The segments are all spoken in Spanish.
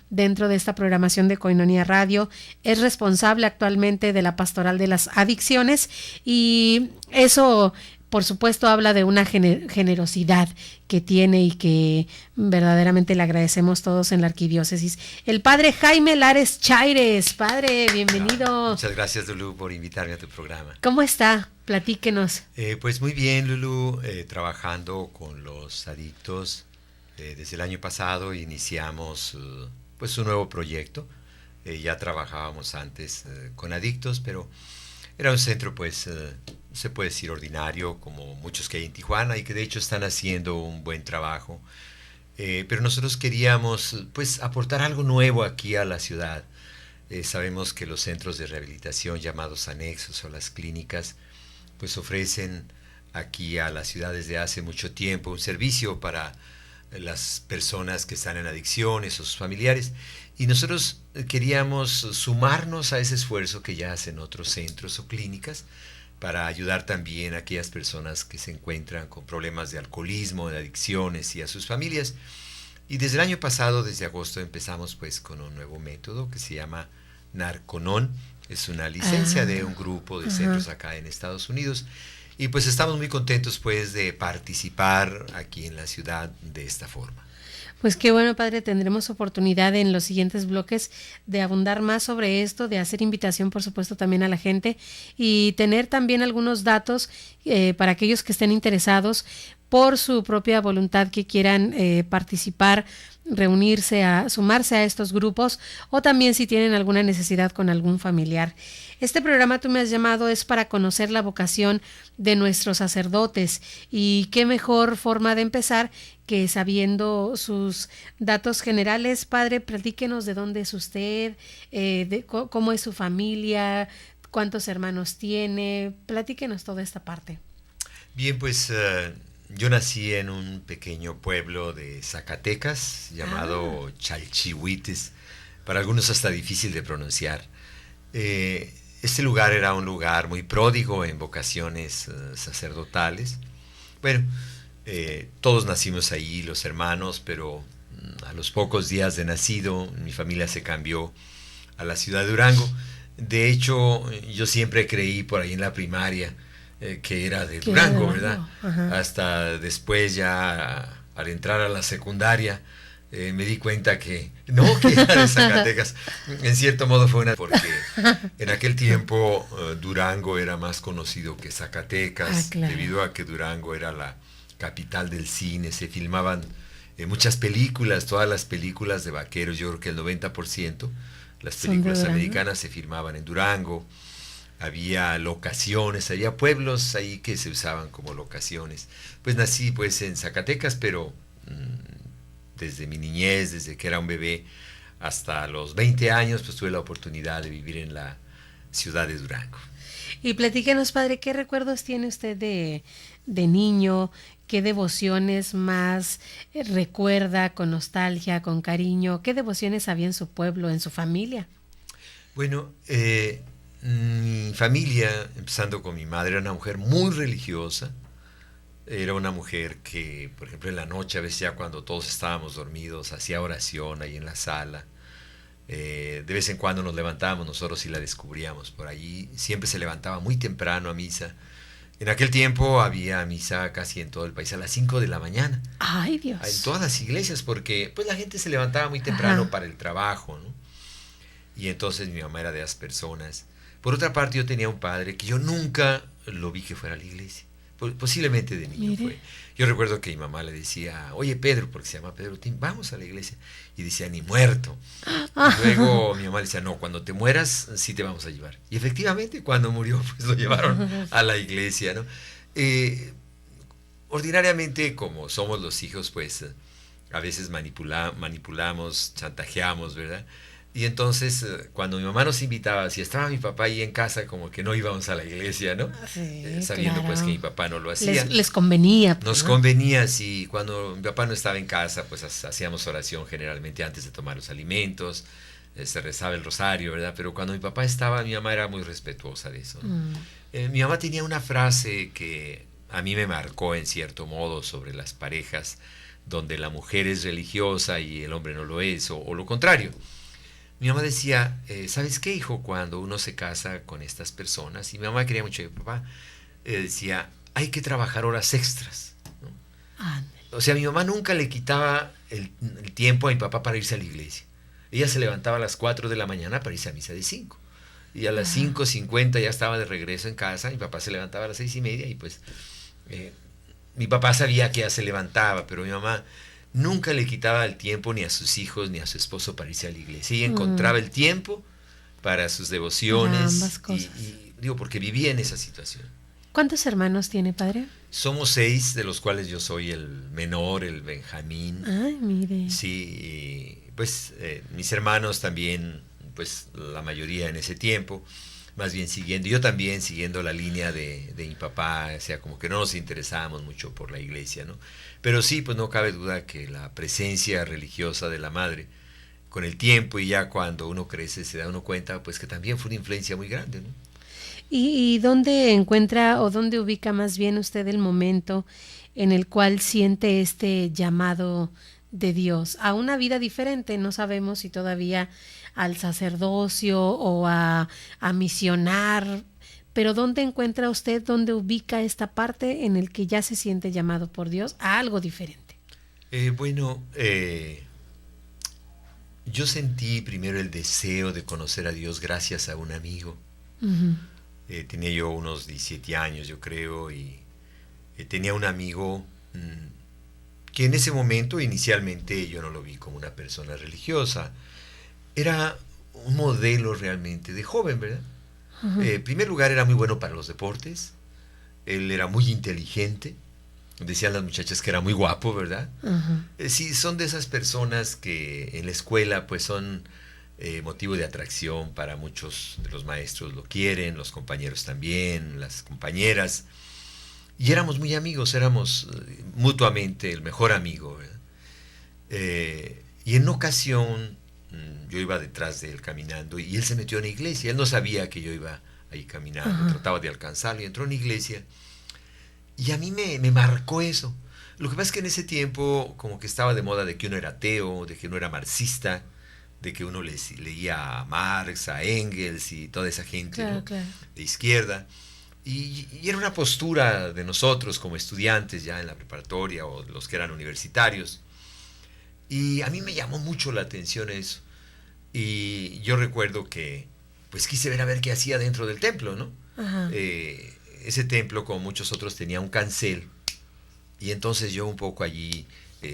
dentro de esta programación de Koinonia Radio. Es responsable actualmente de la pastoral de las adicciones y eso, por supuesto, habla de una generosidad que tiene y que verdaderamente le agradecemos todos en la arquidiócesis. El padre Jaime Lares Chaires. Padre, bienvenido. Muchas gracias, Lulú, por invitarme a tu programa. ¿Cómo está? Platíquenos. Pues muy bien, Lulú, trabajando con los adictos. Desde el año pasado iniciamos pues un nuevo proyecto. Ya trabajábamos antes con adictos, pero era un centro pues se puede decir ordinario, como muchos que hay en Tijuana y que de hecho están haciendo un buen trabajo. Pero nosotros queríamos pues aportar algo nuevo aquí a la ciudad. Sabemos que los centros de rehabilitación llamados anexos o las clínicas pues ofrecen aquí a la ciudad desde hace mucho tiempo un servicio para las personas que están en adicciones o sus familiares, y nosotros queríamos sumarnos a ese esfuerzo que ya hacen otros centros o clínicas para ayudar también a aquellas personas que se encuentran con problemas de alcoholismo, de adicciones y a sus familias. Y desde el año pasado, desde agosto, empezamos pues con un nuevo método que se llama Narconon. Es una licencia de un grupo de centros acá en Estados Unidos. Y pues estamos muy contentos pues de participar aquí en la ciudad de esta forma. Pues qué bueno, padre, tendremos oportunidad en los siguientes bloques de abundar más sobre esto, de hacer invitación, por supuesto, también a la gente y tener también algunos datos para aquellos que estén interesados por su propia voluntad, que quieran participar, reunirse, sumarse a estos grupos, o también si tienen alguna necesidad con algún familiar. Este programa, tú me has llamado, es para conocer la vocación de nuestros sacerdotes, y qué mejor forma de empezar que sabiendo sus datos generales. Padre, platíquenos de dónde es usted, cómo es su familia, cuántos hermanos tiene, platíquenos toda esta parte. Bien, pues yo nací en un pequeño pueblo de Zacatecas llamado Chalchihuites, para algunos hasta difícil de pronunciar. Este lugar era un lugar muy pródigo en vocaciones sacerdotales. Bueno, todos nacimos ahí, los hermanos, pero a los pocos días de nacido mi familia se cambió a la ciudad de Durango. De hecho, yo siempre creí por ahí en la primaria que era de Durango, ¿verdad? Ajá. Hasta después ya al entrar a la secundaria me di cuenta que no, que era de Zacatecas. En cierto modo fue porque en aquel tiempo Durango era más conocido que Zacatecas, claro, debido a que Durango era la capital del cine. Se filmaban muchas películas, todas las películas de vaqueros, yo creo que el 90%, las películas americanas se filmaban en Durango. Había locaciones, había pueblos ahí que se usaban como locaciones. Pues nací pues en Zacatecas, pero desde mi niñez, desde que era un bebé hasta los 20 años, pues tuve la oportunidad de vivir en la ciudad de Durango. Y platíquenos, padre, ¿qué recuerdos tiene usted de niño? ¿Qué devociones más recuerda con nostalgia, con cariño? ¿Qué devociones había en su pueblo, en su familia? Bueno, mi familia, empezando con mi madre, era una mujer muy religiosa. Era una mujer que, por ejemplo, en la noche, a veces ya cuando todos estábamos dormidos, hacía oración ahí en la sala. De vez en cuando nos levantábamos nosotros y la descubríamos por allí. Siempre se levantaba muy temprano a misa. En aquel tiempo había misa casi en todo el país a las 5 de la mañana. ¡Ay, Dios! En todas las iglesias, porque pues la gente se levantaba muy temprano para el trabajo, ¿no? Y entonces mi mamá era de las personas. Por otra parte, yo tenía un padre que yo nunca lo vi que fuera a la iglesia. Posiblemente de niño fue. Yo recuerdo que mi mamá le decía, oye Pedro, porque se llama Pedro Tim, vamos a la iglesia. Y decía, ni muerto. Y luego mi mamá le decía, no, cuando te mueras, sí te vamos a llevar. Y efectivamente, cuando murió, pues lo llevaron a la iglesia, ¿no? Ordinariamente, como somos los hijos, pues a veces manipulamos, chantajeamos, ¿verdad? Y entonces, cuando mi mamá nos invitaba, si estaba mi papá ahí en casa, como que no íbamos a la iglesia, ¿no? Sí, sabiendo claro, pues que mi papá no lo hacía. Les convenía. Pues, nos convenía, sí. Cuando mi papá no estaba en casa, pues hacíamos oración generalmente antes de tomar los alimentos, se rezaba el rosario, ¿verdad? Pero cuando mi papá estaba, mi mamá era muy respetuosa de eso, ¿no? Mi mamá tenía una frase que a mí me marcó en cierto modo sobre las parejas donde la mujer es religiosa y el hombre no lo es, o lo contrario. Mi mamá decía, ¿sabes qué, hijo? Cuando uno se casa con estas personas, y mi mamá quería mucho a mi papá, decía, hay que trabajar horas extras, ¿no? O sea, mi mamá nunca le quitaba el tiempo a mi papá para irse a la iglesia. Ella se levantaba a las 4 de la mañana para irse a misa de 5. Y a las 5:50 ya estaba de regreso en casa. Mi papá se levantaba a las 6:30 y pues mi papá sabía que ya se levantaba, pero mi mamá nunca le quitaba el tiempo ni a sus hijos ni a su esposo para irse a la iglesia. Ella encontraba el tiempo para sus devociones. Ambas cosas. Y digo, porque vivía en esa situación. ¿Cuántos hermanos tiene, padre? Somos 6, de los cuales yo soy el menor, el Benjamín. Ay, mire. Sí, y pues mis hermanos también, pues la mayoría en ese tiempo, más bien siguiendo, yo también siguiendo la línea de mi papá, o sea, como que no nos interesábamos mucho por la iglesia, ¿no? Pero sí, pues no cabe duda que la presencia religiosa de la madre, con el tiempo y ya cuando uno crece, se da uno cuenta, pues que también fue una influencia muy grande, ¿no? ¿Y dónde encuentra o dónde ubica más bien usted el momento en el cual siente este llamado de Dios a una vida diferente? No sabemos si todavía al sacerdocio o a misionar, pero ¿dónde encuentra usted, dónde ubica esta parte en el que ya se siente llamado por Dios a algo diferente? Yo sentí primero el deseo de conocer a Dios gracias a un amigo. Uh-huh. Tenía yo unos 17 años, yo creo, y tenía un amigo que en ese momento, inicialmente, yo no lo vi como una persona religiosa. Era un modelo realmente de joven, ¿verdad? Uh-huh. En primer lugar, era muy bueno para los deportes. Él era muy inteligente. Decían las muchachas que era muy guapo, ¿verdad? Uh-huh. Sí, son de esas personas que en la escuela, pues son motivo de atracción para muchos de los maestros, lo quieren, los compañeros también, las compañeras, y éramos muy amigos, éramos mutuamente el mejor amigo, y en una ocasión yo iba detrás de él caminando y él se metió en la iglesia, él no sabía que yo iba ahí caminando, trataba de alcanzarlo y entró en la iglesia, y a mí me marcó eso. Lo que pasa es que en ese tiempo como que estaba de moda de que uno era ateo, de que uno era marxista, de que uno leía a Marx, a Engels y toda esa gente, claro, ¿no? Claro. De izquierda. Y era una postura de nosotros como estudiantes ya en la preparatoria o los que eran universitarios. Y a mí me llamó mucho la atención eso. Y yo recuerdo que pues quise ver a ver qué hacía dentro del templo, ¿no? Ese templo, como muchos otros, tenía un cancel. Y entonces yo un poco allí,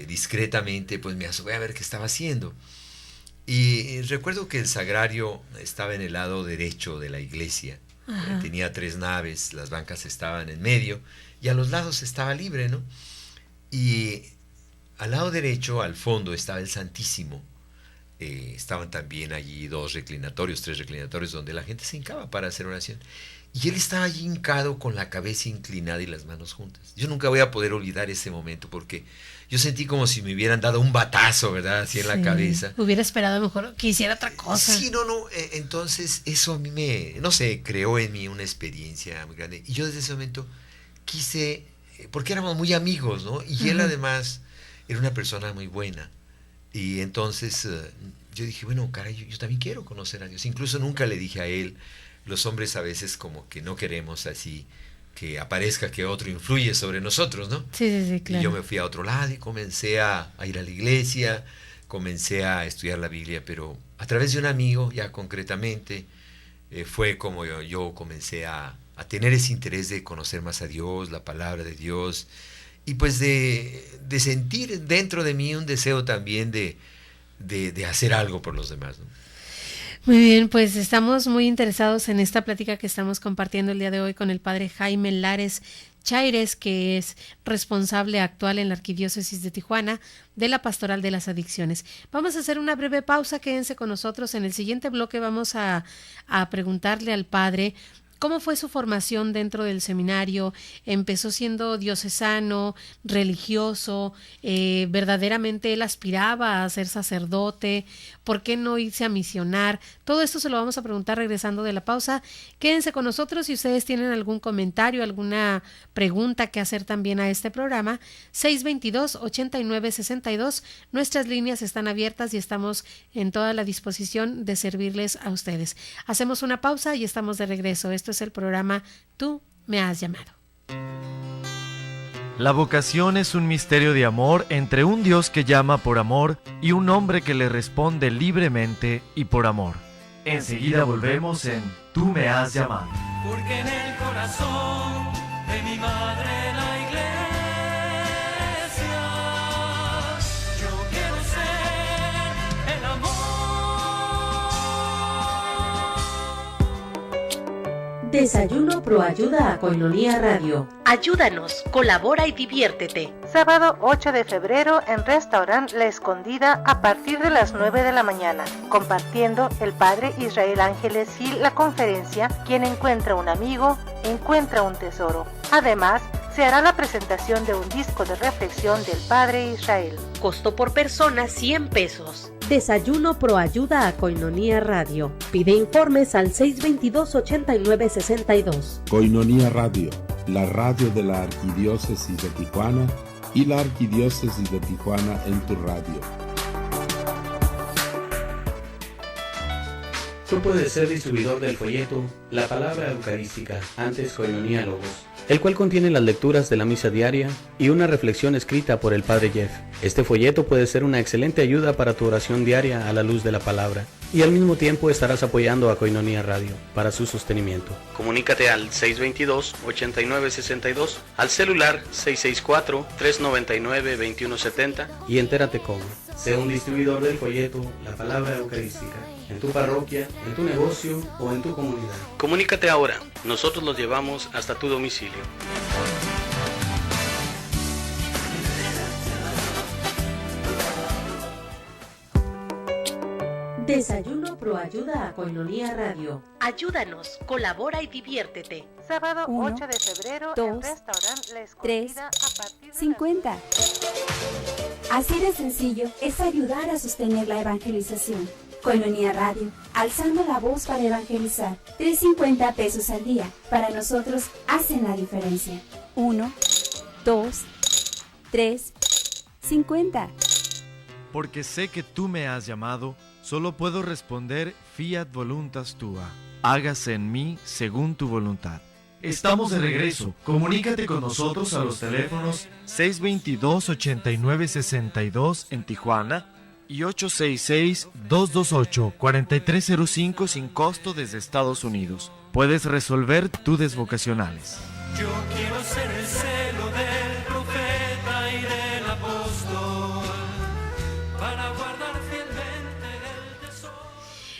discretamente, pues me asomé a ver qué estaba haciendo. Y recuerdo que el sagrario estaba en el lado derecho de la iglesia. Tenía 3 naves, las bancas estaban en medio y a los lados estaba libre, ¿no? Y al lado derecho, al fondo, estaba el Santísimo. Estaban también allí 3 reclinatorios donde la gente se hincaba para hacer oración. Y él estaba allí hincado con la cabeza inclinada y las manos juntas. Yo nunca voy a poder olvidar ese momento porque yo sentí como si me hubieran dado un batazo, ¿verdad? Así en la cabeza. Hubiera esperado a lo mejor que hiciera otra cosa. Sí, no. Entonces eso a mí no sé, creó en mí una experiencia muy grande. Y yo desde ese momento quise, porque éramos muy amigos, ¿no? Y él además era una persona muy buena. Y entonces yo dije, bueno, caray, yo también quiero conocer a Dios. Incluso nunca le dije a él. Los hombres a veces como que no queremos así que aparezca que otro influye sobre nosotros, ¿no? Sí, claro. Y yo me fui a otro lado y comencé a ir a la iglesia, comencé a estudiar la Biblia, pero a través de un amigo, ya concretamente, fue como yo comencé a tener ese interés de conocer más a Dios, la palabra de Dios, y pues de sentir dentro de mí un deseo también de hacer algo por los demás, ¿no? Muy bien, pues estamos muy interesados en esta plática que estamos compartiendo el día de hoy con el padre Jaime Lares Chaires, que es responsable actual en la Arquidiócesis de Tijuana de la Pastoral de las Adicciones. Vamos a hacer una breve pausa, quédense con nosotros. En el siguiente bloque vamos a preguntarle al padre ¿Cómo fue su formación dentro del seminario? ¿Empezó siendo diocesano, religioso? ¿Verdaderamente él aspiraba a ser sacerdote? ¿Por qué no irse a misionar? Todo esto se lo vamos a preguntar regresando de la pausa. Quédense con nosotros si ustedes tienen algún comentario, alguna pregunta que hacer también a este programa. 622-8962. Nuestras líneas están abiertas y estamos en toda la disposición de servirles a ustedes. Hacemos una pausa y estamos de regreso. Esto es el programa Tú me has llamado. La vocación es un misterio de amor entre un Dios que llama por amor y un hombre que le responde libremente y por amor. Enseguida volvemos en Tú me has llamado. Porque en el corazón de mi madre la iglesia, yo quiero ser el amor. Desayuno Proayuda a Koinonia Radio. Ayúdanos, colabora y diviértete. Sábado 8 de febrero en Restaurant La Escondida a partir de las 9 de la mañana, compartiendo el padre Israel Ángeles Gil la conferencia Quien encuentra un amigo, encuentra un tesoro. Además, se hará la presentación de un disco de reflexión del padre Israel. Costo por persona 100 pesos. Desayuno Proayuda a Koinonia Radio. Pide informes al 622-8962. Koinonia Radio, la radio de la Arquidiócesis de Tijuana y la Arquidiócesis de Tijuana en tu radio. Tú puedes ser distribuidor del folleto La Palabra Eucarística, antes Koinonia Logos, el cual contiene las lecturas de la misa diaria y una reflexión escrita por el Padre Jeff. Este folleto puede ser una excelente ayuda para tu oración diaria a la luz de la palabra, y al mismo tiempo estarás apoyando a Koinonia Radio para su sostenimiento. Comunícate al 622-8962, al celular 664-399-2170 y entérate cómo. Sé un distribuidor del folleto La Palabra Eucarística, en tu parroquia, en tu negocio o en tu comunidad. Comunícate ahora, nosotros los llevamos hasta tu domicilio. Desayuno Proayuda a Koinonia Radio. Ayúdanos, colabora y diviértete. Sábado 1, 8 de febrero 2, en Restaurant La 3, Escondida a partir de 50. Así de sencillo es ayudar a sostener la evangelización. Koinonia Radio, alzando la voz para evangelizar. 3.50 pesos al día. Para nosotros hacen la diferencia. 1, 2, 3, 50. Porque sé que tú me has llamado, solo puedo responder Fiat voluntas tua. Hágase en mí según tu voluntad. Estamos de regreso. Comunícate con nosotros a los teléfonos 622-8962 en Tijuana y 866-228-4305 sin costo desde Estados Unidos. Puedes resolver tus desvocacionales. Yo quiero ser el celo del profeta y del apóstol para guardar fielmente el tesoro.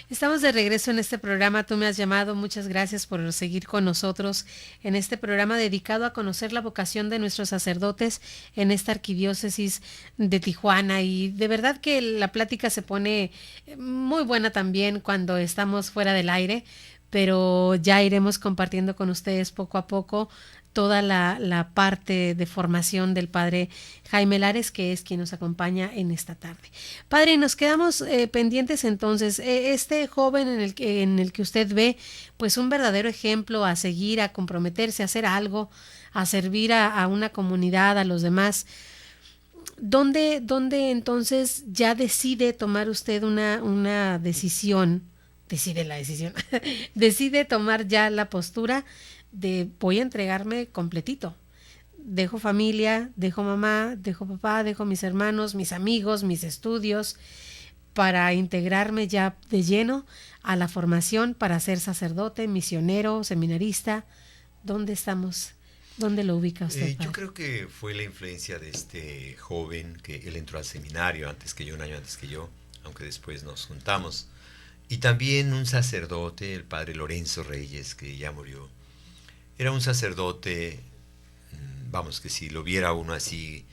Estamos de regreso en este programa Tú me has llamado. Muchas gracias por seguir con nosotros en este programa dedicado a conocer la vocación de nuestros sacerdotes en esta arquidiócesis de Tijuana. Y de verdad que la plática se pone muy buena también cuando estamos fuera del aire, pero ya iremos compartiendo con ustedes poco a poco toda la parte de formación del padre Jaime Lares, que es quien nos acompaña en esta tarde. Padre, nos quedamos pendientes entonces. Este joven en el que usted ve pues un verdadero ejemplo a seguir, a comprometerse, a hacer algo, a servir a una comunidad, a los demás. ¿Dónde entonces ya decide tomar usted una decisión? Decide tomar ya la postura de voy a entregarme completito. Dejo familia, dejo mamá, dejo papá, dejo mis hermanos, mis amigos, mis estudios, para integrarme ya de lleno a la formación para ser sacerdote, misionero, seminarista. ¿Dónde estamos? ¿Dónde lo ubica usted? Yo creo que fue la influencia de este joven, que él entró al seminario antes que yo, un año antes que yo, aunque después nos juntamos. Y también un sacerdote, el padre Lorenzo Reyes, que ya murió. Era un sacerdote, vamos, que si lo viera uno así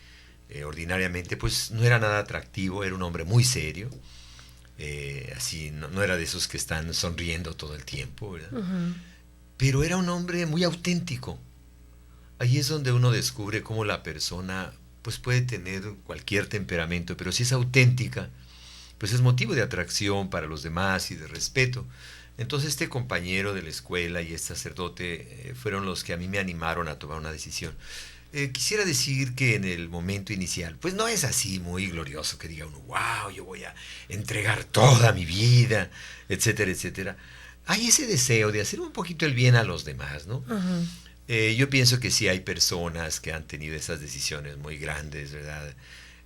ordinariamente, pues no era nada atractivo, era un hombre muy serio, así no era de esos que están sonriendo todo el tiempo, ¿verdad? Uh-huh. pero era un hombre muy auténtico. Ahí es donde uno descubre cómo la persona pues puede tener cualquier temperamento, pero si es auténtica, pues es motivo de atracción para los demás y de respeto. Entonces este compañero de la escuela y este sacerdote fueron los que a mí me animaron a tomar una decisión. Quisiera decir que en el momento inicial, pues no es así muy glorioso que diga uno, wow, yo voy a entregar toda mi vida, etcétera, etcétera. Hay ese deseo de hacer un poquito el bien a los demás, ¿no? Ajá. Yo pienso que sí hay personas que han tenido esas decisiones muy grandes, ¿verdad?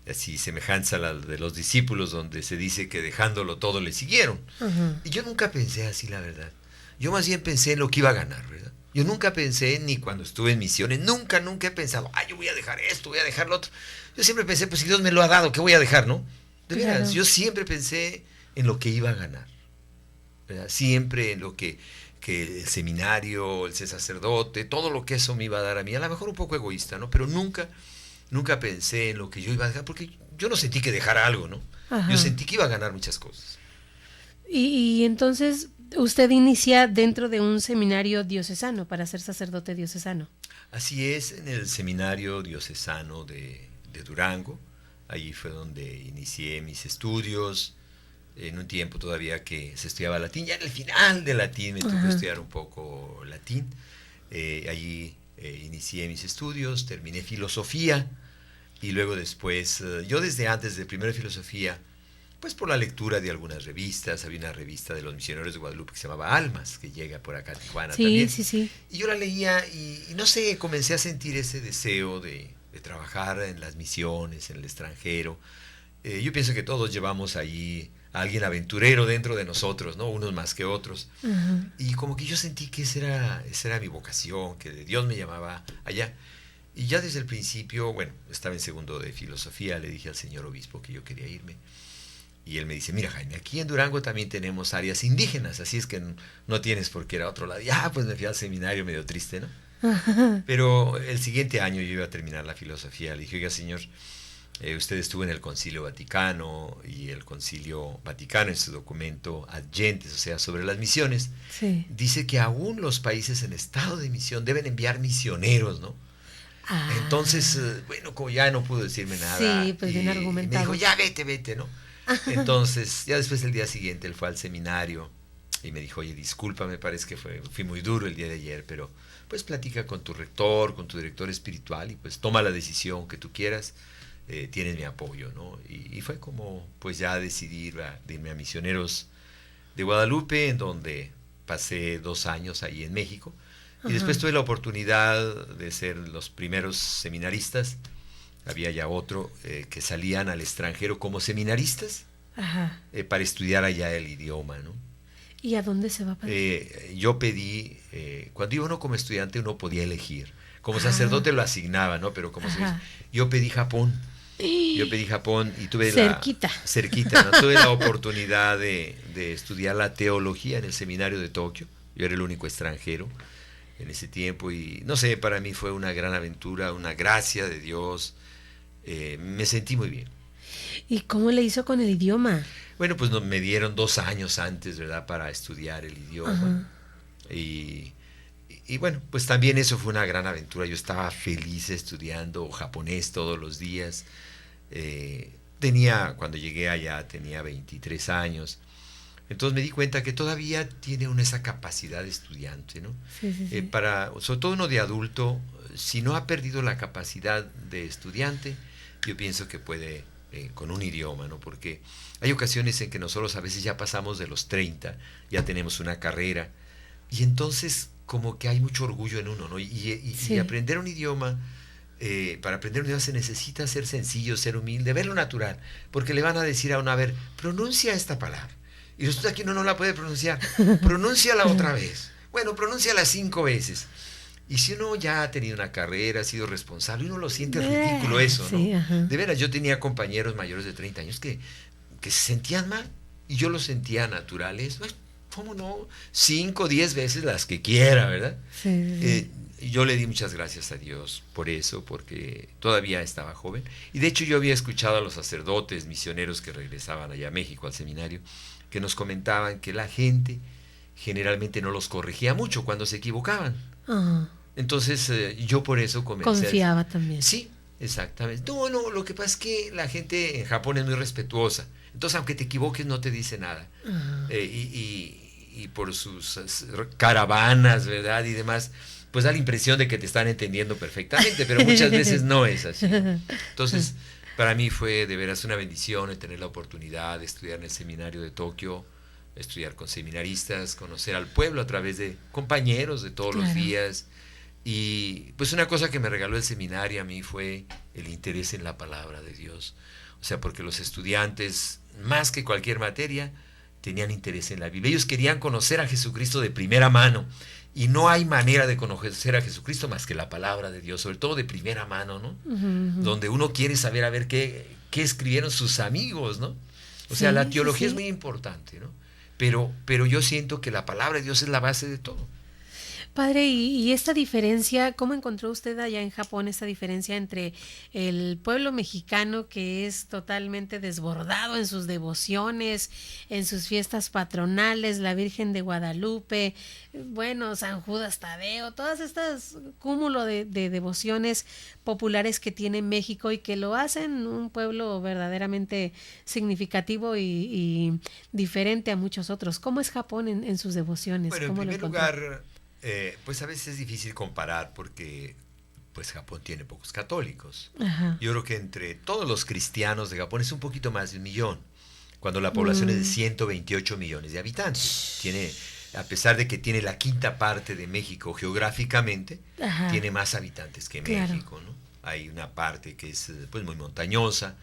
Así semejanza a la de los discípulos, donde se dice que dejándolo todo le siguieron. Ajá. Y yo nunca pensé así, la verdad. Yo más bien pensé en lo que iba a ganar, ¿verdad? Yo nunca pensé, ni cuando estuve en misiones, nunca he pensado, yo voy a dejar esto, voy a dejar lo otro. Yo siempre pensé, pues si Dios me lo ha dado, ¿qué voy a dejar, no? De veras, Claro. yo siempre pensé en lo que iba a ganar, ¿verdad? Siempre en lo que el seminario, el ser sacerdote, todo lo que eso me iba a dar a mí. A lo mejor un poco egoísta, ¿no? Pero nunca pensé en lo que yo iba a dejar, porque yo no sentí que dejara algo, ¿no? Ajá. Yo sentí que iba a ganar muchas cosas. Y entonces usted inicia dentro de un seminario diocesano para ser sacerdote diocesano. Así es, en el seminario diocesano de Durango. Allí fue donde inicié mis estudios, en un tiempo todavía que se estudiaba latín. Ya en el final de latín me tocó Ajá. estudiar un poco latín. Allí inicié mis estudios, terminé filosofía y luego después, yo desde antes de primero filosofía, pues por la lectura de algunas revistas, había una revista de los misioneros de Guadalupe que se llamaba Almas, que llega por acá a Tijuana Sí, también. sí. Y yo la leía y no sé, comencé a sentir ese deseo de trabajar en las misiones, en el extranjero. Yo pienso que todos llevamos ahí a alguien aventurero dentro de nosotros, ¿no? Unos más que otros. Ajá. Y como que yo sentí que esa era mi vocación, que Dios me llamaba allá. Y ya desde el principio, bueno, estaba en segundo de filosofía, le dije al señor obispo que yo quería irme. Y él me dice, mira Jaime, aquí en Durango también tenemos áreas indígenas, así es que no tienes por qué ir a otro lado. Y pues me fui al seminario medio triste, ¿no? Ajá. Pero el siguiente año yo iba a terminar la filosofía. Le dije, oiga señor, usted estuvo en el Concilio Vaticano, y el Concilio Vaticano en su documento Ad Gentes, o sea, sobre las misiones, Sí. dice que aún los países en estado de misión deben enviar misioneros, ¿no? Entonces, bueno, como ya no pudo decirme nada, Sí, pues bien y argumentado. me dijo, ya vete, ¿no? Entonces, ya después el día siguiente él fue al seminario y me dijo, oye, disculpa, me parece que fui muy duro el día de ayer, pero pues platica con tu rector, con tu director espiritual y pues toma la decisión que tú quieras, tienes mi apoyo, ¿no? Y fue como, pues ya decidí de irme a Misioneros de Guadalupe, en donde pasé 2 años ahí en México. Y después tuve la oportunidad de ser los primeros seminaristas. Había ya otro que salían al extranjero como seminaristas Ajá. para estudiar allá el idioma, ¿no? ¿Y a dónde se va para Yo pedí, cuando iba uno como estudiante uno podía elegir. Como sacerdote lo asignaba, ¿no? Pero como yo pedí Japón. Yo pedí Japón y tuve cerquita, ¿no? Tuve la oportunidad de estudiar la teología en el seminario de Tokio. Yo era el único extranjero en ese tiempo y no sé, para mí fue una gran aventura, una gracia de Dios. Me sentí muy bien. ¿Y cómo le hizo con el idioma? Bueno, pues me dieron 2 años antes, ¿verdad?, para estudiar el idioma. Y bueno, pues también eso fue una gran aventura. Yo estaba feliz estudiando japonés todos los días. Cuando llegué allá tenía 23 años. Entonces me di cuenta que todavía tiene uno esa capacidad de estudiante, ¿no? Sí. Sobre todo uno de adulto, si no ha perdido la capacidad de estudiante, yo pienso que puede con un idioma, ¿no? Porque hay ocasiones en que nosotros a veces ya pasamos de los 30, ya tenemos una carrera, y entonces como que hay mucho orgullo en uno, ¿no? Y aprender un idioma, para aprender un idioma se necesita ser sencillo, ser humilde, verlo natural, porque le van a decir a uno, a ver, pronuncia esta palabra. Y resulta que uno no la puede pronunciar. Pronúnciala otra vez. Bueno, pronúnciala 5 veces. Y si uno ya ha tenido una carrera, ha sido responsable, uno lo siente ridículo eso, ¿no? Sí, ajá. De veras, yo tenía compañeros mayores de 30 años que se sentían mal. Y yo los sentía naturales. Pues, ¿cómo no? 5, 10 veces las que quiera, ¿verdad? Sí. Yo le di muchas gracias a Dios por eso, porque todavía estaba joven. Y de hecho yo había escuchado a los sacerdotes misioneros que regresaban allá a México al seminario, que nos comentaban que la gente generalmente no los corregía mucho cuando se equivocaban. Ah, Entonces yo por eso comencé. confiaba también. Sí, exactamente. No, lo que pasa es que la gente en Japón es muy respetuosa. Entonces, aunque te equivoques, no te dice nada. Ah. Y por sus caravanas, ¿verdad? Y demás, pues da la impresión de que te están entendiendo perfectamente, pero muchas veces no es así. Entonces, para mí fue de veras una bendición el tener la oportunidad de estudiar en el seminario de Tokio, estudiar con seminaristas, conocer al pueblo a través de compañeros de todos los días. Y pues una cosa que me regaló el seminario a mí fue el interés en la palabra de Dios. O sea, porque los estudiantes, más que cualquier materia, tenían interés en la Biblia. Ellos querían conocer a Jesucristo de primera mano. Y no hay manera de conocer a Jesucristo más que la palabra de Dios, sobre todo de primera mano, ¿no? Donde uno quiere saber a ver qué escribieron sus amigos, ¿no? O sea, la teología es muy importante, ¿no? Pero yo siento que la palabra de Dios es la base de todo. Padre, y esta diferencia, ¿cómo encontró usted allá en Japón esta diferencia entre el pueblo mexicano, que es totalmente desbordado en sus devociones, en sus fiestas patronales, la Virgen de Guadalupe, bueno, San Judas Tadeo, todas estas cúmulo de devociones populares que tiene México y que lo hacen un pueblo verdaderamente significativo y diferente a muchos otros? ¿Cómo es Japón en sus devociones? Bueno, en ¿Cómo primer lo lugar, pues a veces es difícil comparar porque pues Japón tiene pocos católicos. Ajá. Yo creo que entre todos los cristianos de Japón es un poquito más de 1 millón, cuando la población es de 128 millones de habitantes. Tiene, a pesar de que tiene la quinta parte de México geográficamente, tiene más habitantes que México, ¿no? Hay una parte que es pues muy montañosa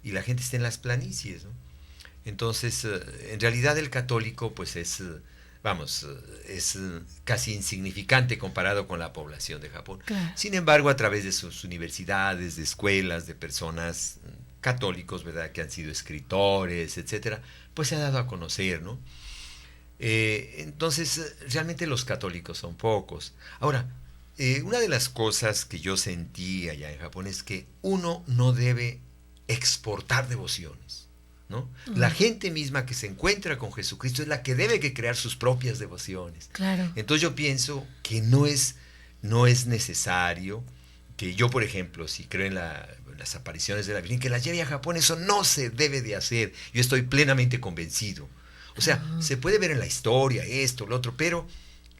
y la gente está en las planicies, ¿no? Entonces, en realidad el católico pues es casi insignificante comparado con la población de Japón. Claro. Sin embargo, a través de sus universidades, de escuelas, de personas católicos, ¿verdad?, que han sido escritores, etcétera, pues se ha dado a conocer, ¿no? Entonces, realmente los católicos son pocos. Ahora, una de las cosas que yo sentí allá en Japón es que uno no debe exportar devociones, ¿no? La gente misma que se encuentra con Jesucristo es la que debe que crear sus propias devociones. Claro. Entonces yo pienso que no es necesario que yo, por ejemplo, si creo en las apariciones de la Virgen, que las lleve a Japón. Eso no se debe de hacer. Yo estoy plenamente convencido. O sea, se puede ver en la historia esto, lo otro, pero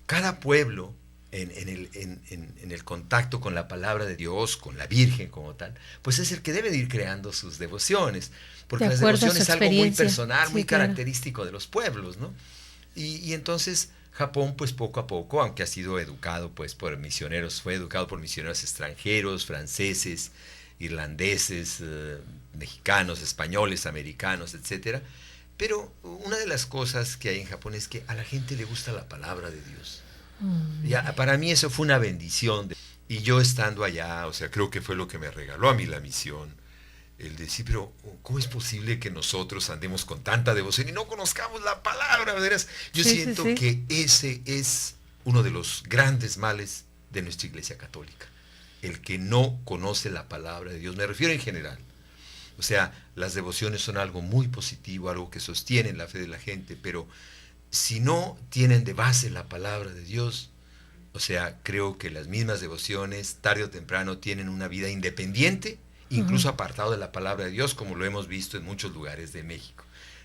cada pueblo en el contacto con la palabra de Dios, con la Virgen como tal, pues es el que debe de ir creando sus devociones, porque las devociones es algo muy personal, muy característico de los pueblos, ¿no? Y entonces Japón, pues poco a poco, aunque ha sido educado pues por misioneros, fue educado por misioneros extranjeros, franceses, irlandeses, mexicanos, españoles, americanos, etcétera. Pero una de las cosas que hay en Japón es que a la gente le gusta la palabra de Dios. Ya, para mí eso fue una bendición. Y yo estando allá, o sea, creo que fue lo que me regaló a mí la misión. El decir, pero ¿cómo es posible que nosotros andemos con tanta devoción y no conozcamos la palabra? ¿Verdad? Yo siento que ese es uno de los grandes males de nuestra Iglesia Católica. El que no conoce la palabra de Dios. Me refiero en general. O sea, las devociones son algo muy positivo, algo que sostienen la fe de la gente, pero si no tienen de base la palabra de Dios, o sea, creo que las mismas devociones, tarde o temprano, tienen una vida independiente, incluso apartado de la palabra de Dios, como lo hemos visto en muchos lugares de México.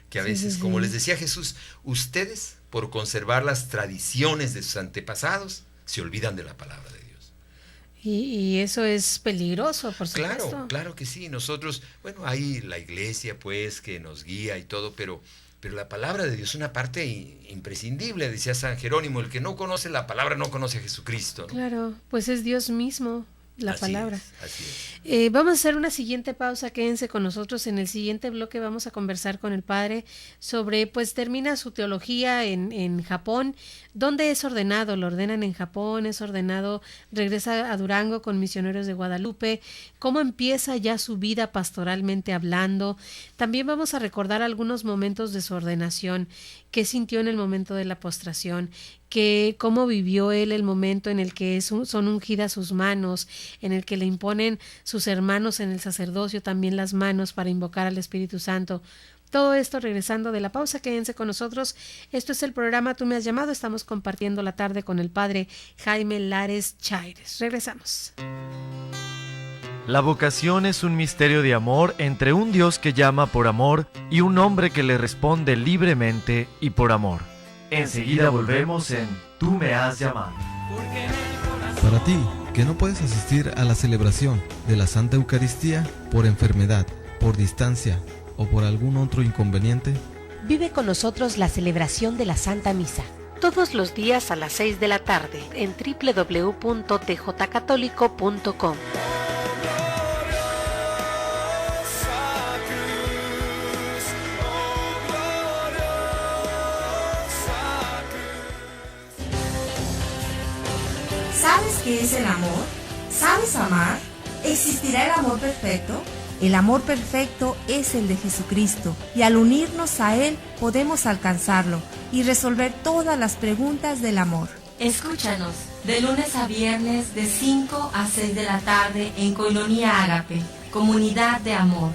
Que a veces, como les decía Jesús, ustedes, por conservar las tradiciones de sus antepasados, se olvidan de la palabra de Dios. Y eso es peligroso, por supuesto. Claro que sí. Nosotros, bueno, hay la iglesia, pues, que nos guía y todo, pero la palabra de Dios es una parte imprescindible, decía San Jerónimo. El que no conoce la palabra no conoce a Jesucristo, ¿no? Claro, pues es Dios mismo. La palabra. Así es. Vamos a hacer una siguiente pausa, quédense con nosotros. En el siguiente bloque vamos a conversar con el padre sobre, pues termina su teología en Japón. ¿Dónde es ordenado? Lo ordenan en Japón, es ordenado, regresa a Durango con Misioneros de Guadalupe. ¿Cómo empieza ya su vida pastoralmente hablando? También vamos a recordar algunos momentos de su ordenación, qué sintió en el momento de la postración, cómo vivió él el momento en el que son ungidas sus manos, en el que le imponen sus hermanos en el sacerdocio también las manos para invocar al Espíritu Santo. todo esto regresando de la pausa. Quédense con nosotros. Esto es el programa Tú me has llamado. Estamos compartiendo la tarde con el padre Jaime Lares Chaires. Regresamos. La vocación es un misterio de amor entre un Dios que llama por amor y un hombre que le responde libremente y por amor. Enseguida volvemos en Tú me has llamado. Para ti, que no puedes asistir a la celebración de la Santa Eucaristía por enfermedad, por distancia o por algún otro inconveniente, vive con nosotros la celebración de la Santa Misa. Todos los días a las 6 de la tarde en www.tjcatólico.com. ¿Sabes qué es el amor? ¿Sabes amar? ¿Existirá el amor perfecto? El amor perfecto es el de Jesucristo, y al unirnos a Él podemos alcanzarlo y resolver todas las preguntas del amor. Escúchanos de lunes a viernes de 5 a 6 de la tarde en Koinonia Ágape, Comunidad de Amor.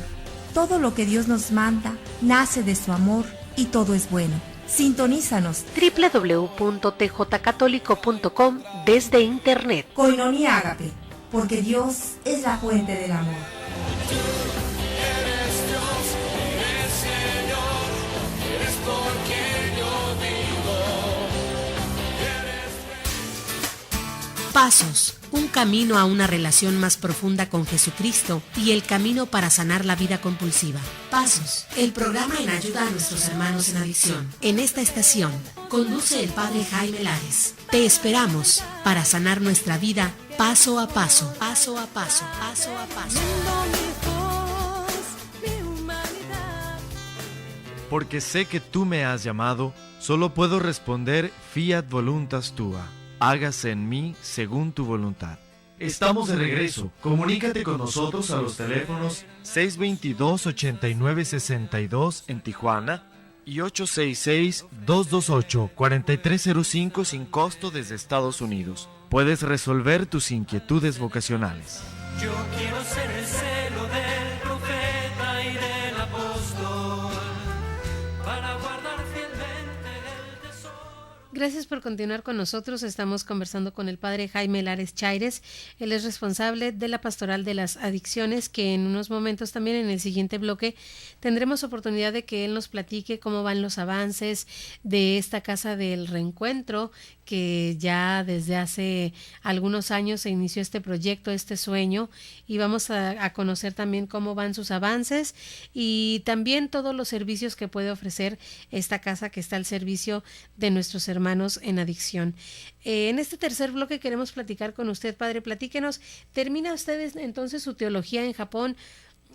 Todo lo que Dios nos manda nace de su amor y todo es bueno. Sintonízanos. www.tjcatólico.com desde internet. Koinonia Ágape, porque Dios es la fuente del amor. Eres Dios, eres Señor, eres por quien yo vivo. Pasos, un camino a una relación más profunda con Jesucristo y el camino para sanar la vida compulsiva. Pasos, el programa en ayuda a nuestros hermanos en adicción. En esta estación, conduce el padre Jaime Lares. Te esperamos para sanar nuestra vida paso a paso, paso a paso, paso a paso. Porque sé que tú me has llamado, solo puedo responder fiat voluntas tua. Hágase en mí según tu voluntad. Estamos de regreso. Comunícate con nosotros a los teléfonos 622-8962 en Tijuana y 866-228-4305 sin costo desde Estados Unidos. Puedes resolver tus inquietudes vocacionales. Yo quiero ser el celo del profeta y del apóstol para guardar fielmente el tesoro. Gracias por continuar con nosotros. Estamos conversando con el padre Jaime Lares Chaires. Él es responsable de la Pastoral de las Adicciones, que en unos momentos también en el siguiente bloque tendremos oportunidad de que él nos platique cómo van los avances de esta Casa del Reencuentro, que ya desde hace algunos años se inició este proyecto, este sueño, y vamos a conocer también cómo van sus avances y también todos los servicios que puede ofrecer esta casa que está al servicio de nuestros hermanos en adicción. En este tercer bloque queremos platicar con usted, padre. Platíquenos, ¿termina usted entonces su teología en Japón?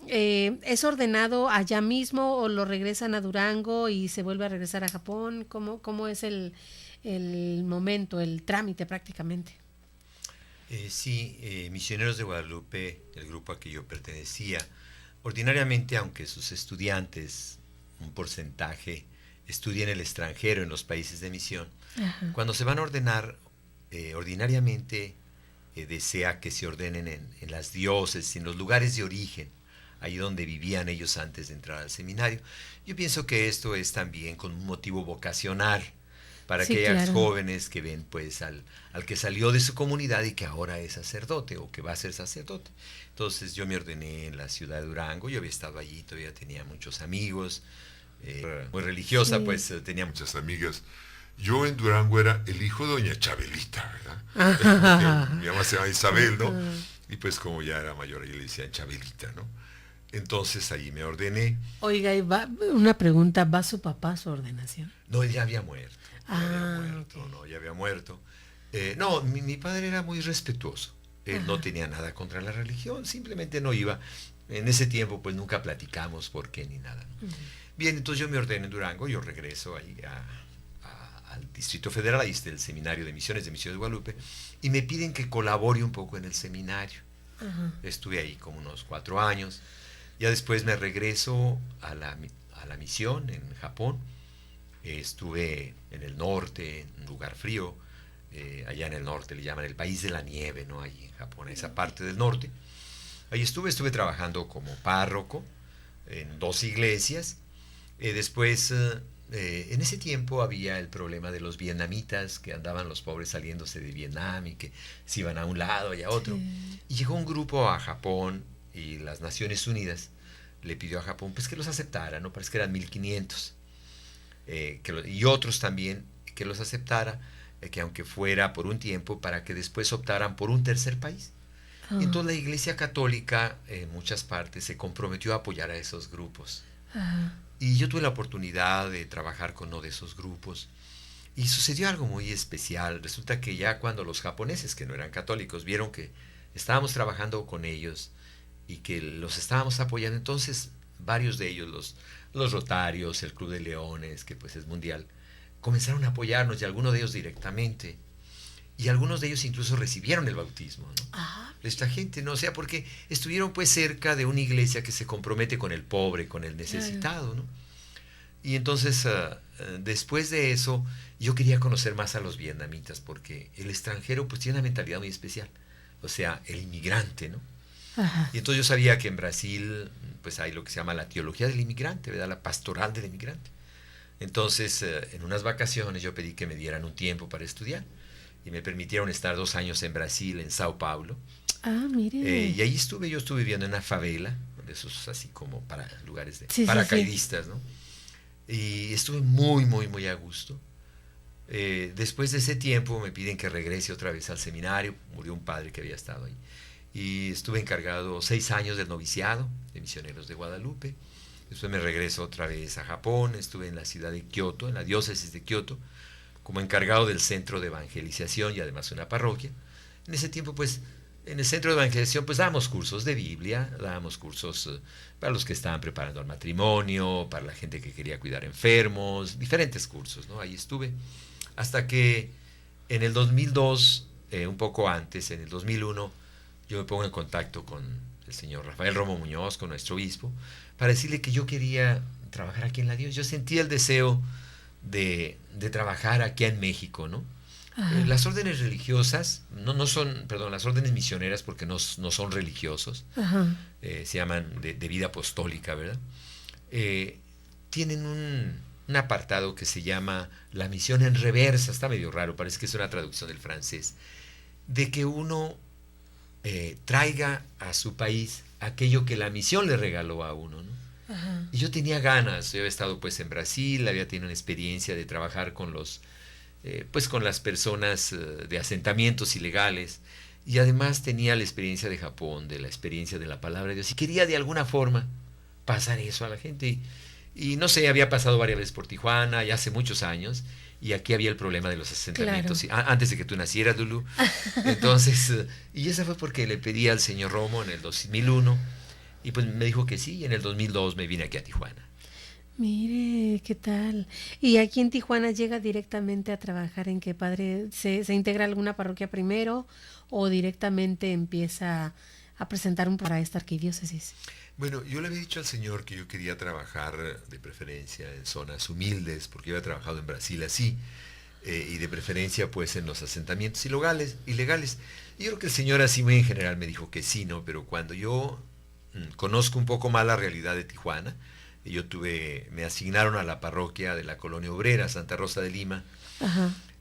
¿Es ordenado allá mismo o lo regresan a Durango y se vuelve a regresar a Japón? ¿Cómo es el momento, el trámite prácticamente? Sí, Misioneros de Guadalupe, el grupo a que yo pertenecía, ordinariamente, aunque sus estudiantes, un porcentaje, estudian en el extranjero, en los países de misión, ajá, cuando se van a ordenar, ordinariamente desea que se ordenen en las diócesis, en los lugares de origen, ahí donde vivían ellos antes de entrar al seminario. Yo pienso que esto es también con un motivo vocacional, para sí, aquellos claro, jóvenes que ven pues al que salió de su comunidad y que ahora es sacerdote o que va a ser sacerdote. Entonces yo me ordené en la ciudad de Durango. Yo había estado allí, todavía tenía muchos amigos, muy religiosa, sí, pues tenía muchas amigas. Yo en Durango era el hijo de doña Chabelita, ¿verdad? Mi mamá se llama Isabel, ¿no? Y pues como ya era mayor, yo le decían Chabelita, ¿no? Entonces allí me ordené. Oiga, y una pregunta, ¿va su papá a su ordenación? No, él ya había muerto. Ya había muerto. No, mi padre era muy respetuoso. Él ajá, no tenía nada contra la religión, simplemente no iba. En ese tiempo pues nunca platicamos por qué ni nada, ¿no? Bien, entonces yo me ordené en Durango, yo regreso ahí al Distrito Federal, ahí está el Seminario de Misiones de Guadalupe, y me piden que colabore un poco en el seminario. Ajá. Estuve ahí como unos 4 años. Ya después me regreso a la misión en Japón. Estuve en el norte, en un lugar frío, allá en el norte le llaman el país de la nieve, ¿no? Ahí en Japón, esa parte del norte. Ahí estuve trabajando como párroco en 2 iglesias, Después, en ese tiempo había el problema de los vietnamitas, que andaban los pobres saliéndose de Vietnam y que se iban a un lado y a otro. Sí. Y llegó un grupo a Japón y las Naciones Unidas le pidió a Japón pues que los aceptara, ¿no? Parece que eran 1500. Y otros también que los aceptara, que aunque fuera por un tiempo, para que después optaran por un tercer país. Entonces la Iglesia Católica en muchas partes se comprometió a apoyar a esos grupos. Y yo tuve la oportunidad de trabajar con uno de esos grupos y sucedió algo muy especial. Resulta que ya cuando los japoneses, que no eran católicos, vieron que estábamos trabajando con ellos y que los estábamos apoyando, entonces varios de ellos, los Rotarios, el Club de Leones, que pues es mundial, comenzaron a apoyarnos, y algunos de ellos directamente, y algunos de ellos incluso recibieron el bautismo, ¿no? Esta gente, ¿no? O sea, porque estuvieron pues cerca de una iglesia que se compromete con el pobre, con el necesitado, ¿no? Y entonces, después de eso, yo quería conocer más a los vietnamitas, porque el extranjero pues tiene una mentalidad muy especial, o sea, el inmigrante, ¿no? Y entonces yo sabía que en Brasil pues hay lo que se llama la teología del inmigrante, ¿verdad? La pastoral del inmigrante. Entonces, en unas vacaciones yo pedí que me dieran un tiempo para estudiar y me permitieron estar 2 años en Brasil, en Sao Paulo. Mire. Y ahí yo estuve viviendo en una favela, de esos así como para lugares de paracaidistas, ¿no? Y estuve muy, muy, muy a gusto. Después de ese tiempo me piden que regrese otra vez al seminario, murió un padre que había estado ahí. Y estuve encargado 6 años del noviciado de Misioneros de Guadalupe. Después me regreso otra vez a Japón, estuve en la ciudad de Kioto, en la diócesis de Kioto, como encargado del centro de evangelización y además una parroquia. En ese tiempo, pues, en el centro de evangelización, pues dábamos cursos de Biblia, dábamos cursos para los que estaban preparando al matrimonio, para la gente que quería cuidar enfermos, diferentes cursos, ¿no? Ahí estuve, hasta que en el 2002, un poco antes, en el 2001, yo me pongo en contacto con el señor Rafael Romo Muñoz, con nuestro obispo, para decirle que yo quería trabajar aquí en la diócesis. Yo sentía el deseo de trabajar aquí en México, ¿no? Las órdenes religiosas, no son, perdón, las órdenes misioneras, porque no son religiosos, se llaman de vida apostólica, ¿verdad? Tienen un apartado que se llama la misión en reversa, está medio raro, parece que es una traducción del francés, de que uno traiga a su país aquello que la misión le regaló a uno, ¿no? Y yo tenía ganas, yo había estado pues en Brasil, había tenido una experiencia de trabajar con con las personas de asentamientos ilegales, y además tenía la experiencia de Japón, de la experiencia de la palabra de Dios, y quería de alguna forma pasar eso a la gente, y no sé, había pasado varias veces por Tijuana, ya hace muchos años, y aquí había el problema de los asentamientos, claro. Antes de que tú nacieras, Lulú. Entonces, y esa fue porque le pedí al señor Romo en el 2001, y pues me dijo que sí, y en el 2002 me vine aquí a Tijuana. Mire, ¿qué tal? ¿Y aquí en Tijuana llega directamente a trabajar en qué, padre? ¿Se integra alguna parroquia primero o directamente empieza a presentar para esta arquidiócesis? Bueno, yo le había dicho al señor que yo quería trabajar de preferencia en zonas humildes, porque yo había trabajado en Brasil así, y de preferencia pues en los asentamientos ilegales. Y yo creo que el señor así muy en general me dijo que sí, ¿no? Pero cuando yo conozco un poco más la realidad de Tijuana, me asignaron a la parroquia de la Colonia Obrera, Santa Rosa de Lima,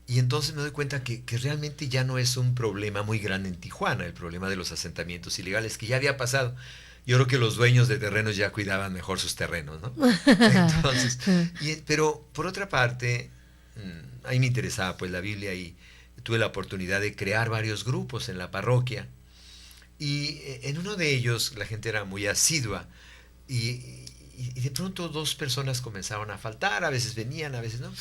y entonces me doy cuenta que realmente ya no es un problema muy grande en Tijuana, el problema de los asentamientos ilegales, que ya había pasado. Yo creo que los dueños de terrenos ya cuidaban mejor sus terrenos, ¿no? Entonces, pero por otra parte, ahí me interesaba pues la Biblia, y tuve la oportunidad de crear varios grupos en la parroquia, y en uno de ellos la gente era muy asidua, y de pronto 2 personas comenzaron a faltar, a veces venían, a veces no,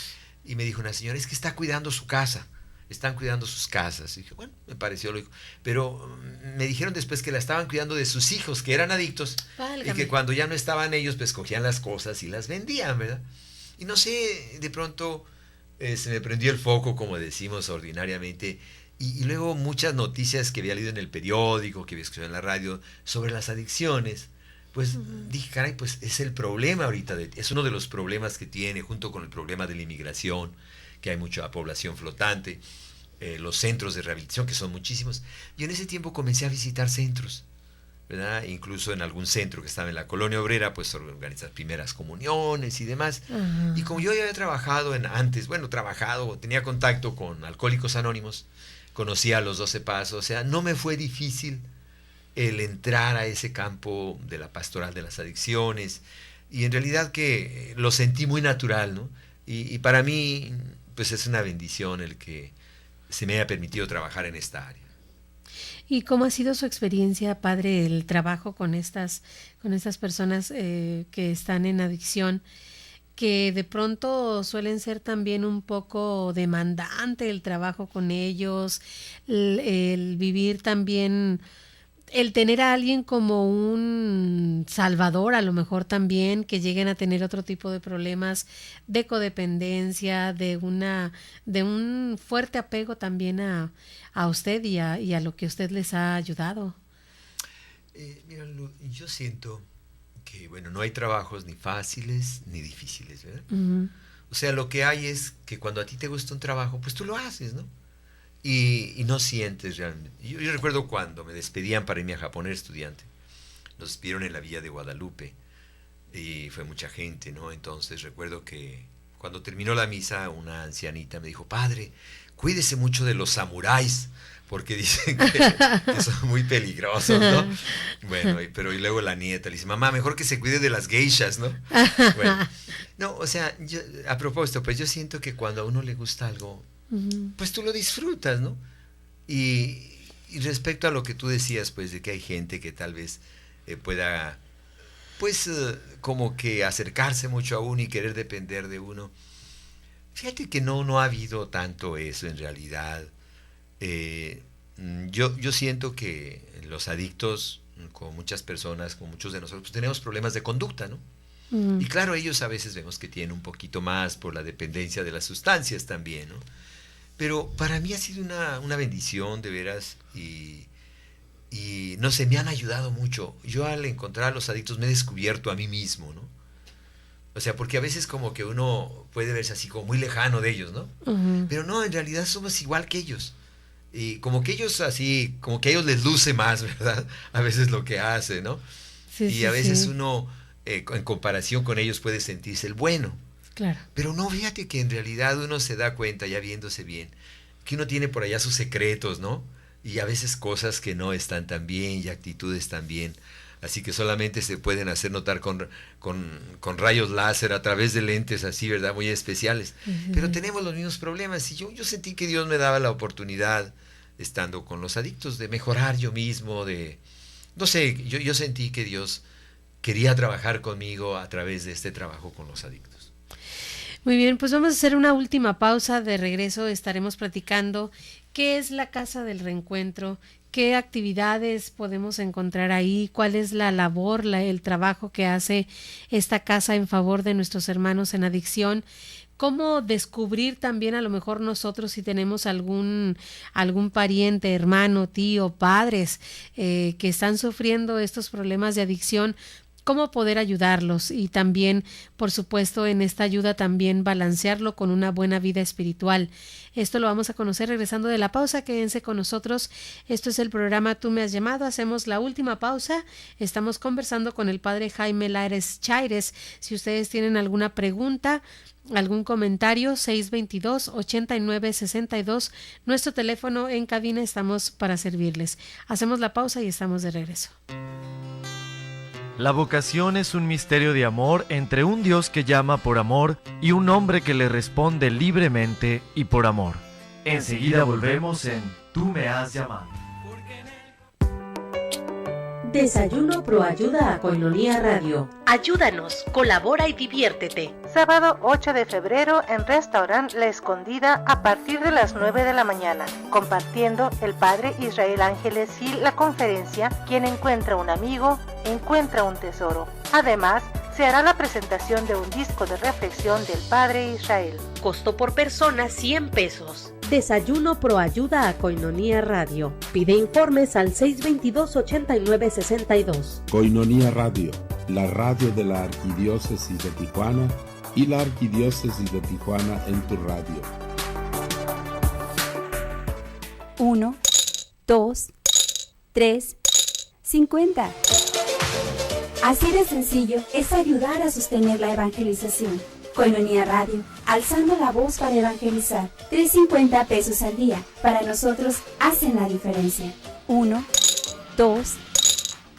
y me dijo una señora, es que está cuidando su casa, están cuidando sus casas. Y dije, bueno, me pareció lógico, pero me dijeron después que la estaban cuidando de sus hijos, que eran adictos, y que cuando ya no estaban ellos, pues cogían las cosas y las vendían, ¿verdad? Y no sé, de pronto se me prendió el foco, como decimos ordinariamente, y luego muchas noticias que había leído en el periódico, que había escuchado en la radio, sobre las adicciones. Pues dije, caray, pues es el problema ahorita, es uno de los problemas que tiene, junto con el problema de la inmigración, que hay mucha población flotante, los centros de rehabilitación, que son muchísimos. Yo en ese tiempo comencé a visitar centros, ¿verdad? Incluso en algún centro que estaba en la colonia obrera, pues organizar primeras comuniones y demás. Y como yo ya había trabajado tenía contacto con Alcohólicos Anónimos, conocía los 12 pasos, o sea, no me fue difícil el entrar a ese campo de la pastoral de las adicciones, y en realidad que lo sentí muy natural, ¿no? Y para mí, pues es una bendición el que se me haya permitido trabajar en esta área. ¿Y cómo ha sido su experiencia, padre, el trabajo con estas personas que están en adicción, que de pronto suelen ser también un poco demandante el trabajo con ellos, el vivir también, el tener a alguien como un salvador, a lo mejor también, que lleguen a tener otro tipo de problemas de codependencia, de un fuerte apego también a usted y a lo que usted les ha ayudado? Mira, yo siento que, no hay trabajos ni fáciles ni difíciles, ¿verdad? Uh-huh. O sea, lo que hay es que cuando a ti te gusta un trabajo, pues tú lo haces, ¿no? Y no sientes realmente. Yo recuerdo cuando me despedían para irme a Japón, era estudiante. Nos despidieron en la Villa de Guadalupe y fue mucha gente, ¿no? Entonces recuerdo que cuando terminó la misa, una ancianita me dijo: padre, cuídese mucho de los samuráis, porque dicen que son muy peligrosos, ¿no? Bueno, pero luego la nieta le dice: mamá, mejor que se cuide de las geishas, ¿no? Bueno, no, o sea, a propósito, pues yo siento que cuando a uno le gusta algo, pues tú lo disfrutas, ¿no? Y respecto a lo que tú decías, pues de que hay gente que tal vez pueda, pues como que acercarse mucho a uno y querer depender de uno. Fíjate que no ha habido tanto eso en realidad. Yo siento que los adictos, con muchas personas, con muchos de nosotros, pues tenemos problemas de conducta, ¿no? Y claro, ellos a veces vemos que tienen un poquito más por la dependencia de las sustancias también, ¿no? Pero para mí ha sido una bendición, de veras, y no sé, me han ayudado mucho. Yo al encontrar a los adictos me he descubierto a mí mismo, ¿no? O sea, porque a veces como que uno puede verse así como muy lejano de ellos, ¿no? Uh-huh. Pero no, en realidad somos igual que ellos. Y como que ellos así, como que a ellos les luce más, ¿verdad? A veces lo que hace, ¿no? Sí, y a veces uno, en comparación con ellos, puede sentirse el bueno. Claro. Pero no, fíjate que en realidad uno se da cuenta, ya viéndose bien, que uno tiene por allá sus secretos, ¿no? Y a veces cosas que no están tan bien y actitudes tan bien. Así que solamente se pueden hacer notar con rayos láser a través de lentes así, ¿verdad? Muy especiales. Uh-huh. Pero tenemos los mismos problemas y yo sentí que Dios me daba la oportunidad, estando con los adictos, de mejorar yo mismo, no sé, yo sentí que Dios quería trabajar conmigo a través de este trabajo con los adictos. Muy bien, pues vamos a hacer una última pausa. De regreso estaremos platicando qué es la Casa del Reencuentro, qué actividades podemos encontrar ahí, cuál es la labor, el trabajo que hace esta casa en favor de nuestros hermanos en adicción, cómo descubrir también a lo mejor nosotros si tenemos algún pariente, hermano, tío, padres que están sufriendo estos problemas de adicción, cómo poder ayudarlos y también, por supuesto, en esta ayuda también balancearlo con una buena vida espiritual. Esto lo vamos a conocer regresando de la pausa. Quédense con nosotros. Esto es el programa Tú me has llamado. Hacemos la última pausa. Estamos conversando con el padre Jaime Lares Chaires. Si ustedes tienen alguna pregunta, algún comentario, 622-8962. Nuestro teléfono en cabina, estamos para servirles. Hacemos la pausa y estamos de regreso. La vocación es un misterio de amor entre un Dios que llama por amor y un hombre que le responde libremente y por amor. Enseguida volvemos en Tú me has llamado. Desayuno Proayuda a Koinonia Radio. Ayúdanos, colabora y diviértete. Sábado 8 de febrero en Restaurant La Escondida a partir de las 9 de la mañana, compartiendo el padre Israel Ángeles Gil la conferencia Quien encuentra un amigo, encuentra un tesoro. Además, se hará la presentación de un disco de reflexión del padre Israel. Costo por persona 100 pesos. Desayuno Proayuda a Koinonia Radio. Pide informes al 622-8962. Koinonia Radio, la radio de la Arquidiócesis de Tijuana y la Arquidiócesis de Tijuana en tu radio. 1, 2, 3, 350. Así de sencillo es ayudar a sostener la evangelización. Koinonia Radio, alzando la voz para evangelizar. 350 pesos al día. Para nosotros hacen la diferencia. 1, 2,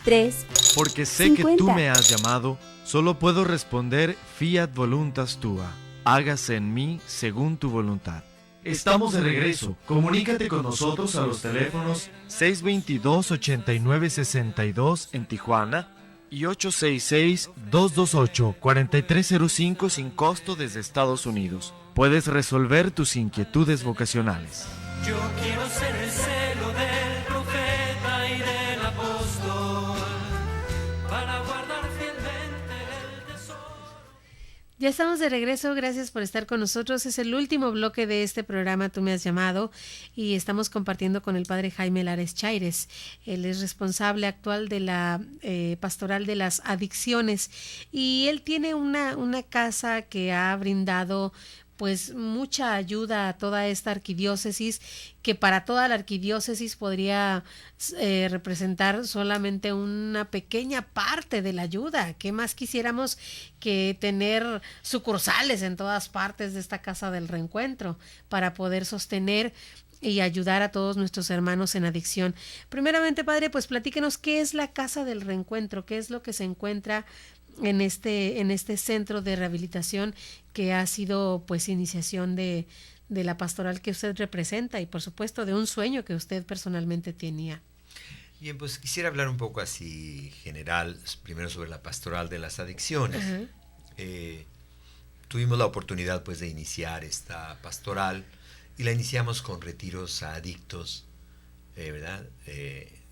3. Porque sé 50. que tú me has llamado, solo puedo responder fiat voluntas tua. Hágase en mí según tu voluntad. Estamos de regreso. Comunícate con nosotros a los teléfonos 622-8962 en Tijuana y 866-228-4305 sin costo desde Estados Unidos. Puedes resolver tus inquietudes vocacionales. Yo quiero ser el celo del profeta y del apóstol para guardar fielmente el tesoro. Ya estamos de regreso, gracias por estar con nosotros. Es el último bloque de este programa Tú me has llamado y estamos compartiendo con el padre Jaime Lares Chaires. Él es responsable actual de la pastoral de las adicciones y él tiene una casa que ha brindado pues mucha ayuda a toda esta arquidiócesis, que para toda la arquidiócesis podría representar solamente una pequeña parte de la ayuda. ¿Qué más quisiéramos que tener sucursales en todas partes de esta casa del reencuentro para poder sostener y ayudar a todos nuestros hermanos en adicción? Primeramente, padre, pues platíquenos qué es la casa del reencuentro, qué es lo que se encuentra en este centro de rehabilitación que ha sido pues iniciación de la pastoral que usted representa y por supuesto de un sueño que usted personalmente tenía. Bien, pues quisiera hablar un poco así general, primero sobre la pastoral de las adicciones. Ajá. Tuvimos la oportunidad pues de iniciar esta pastoral y la iniciamos con retiros a adictos, ¿verdad?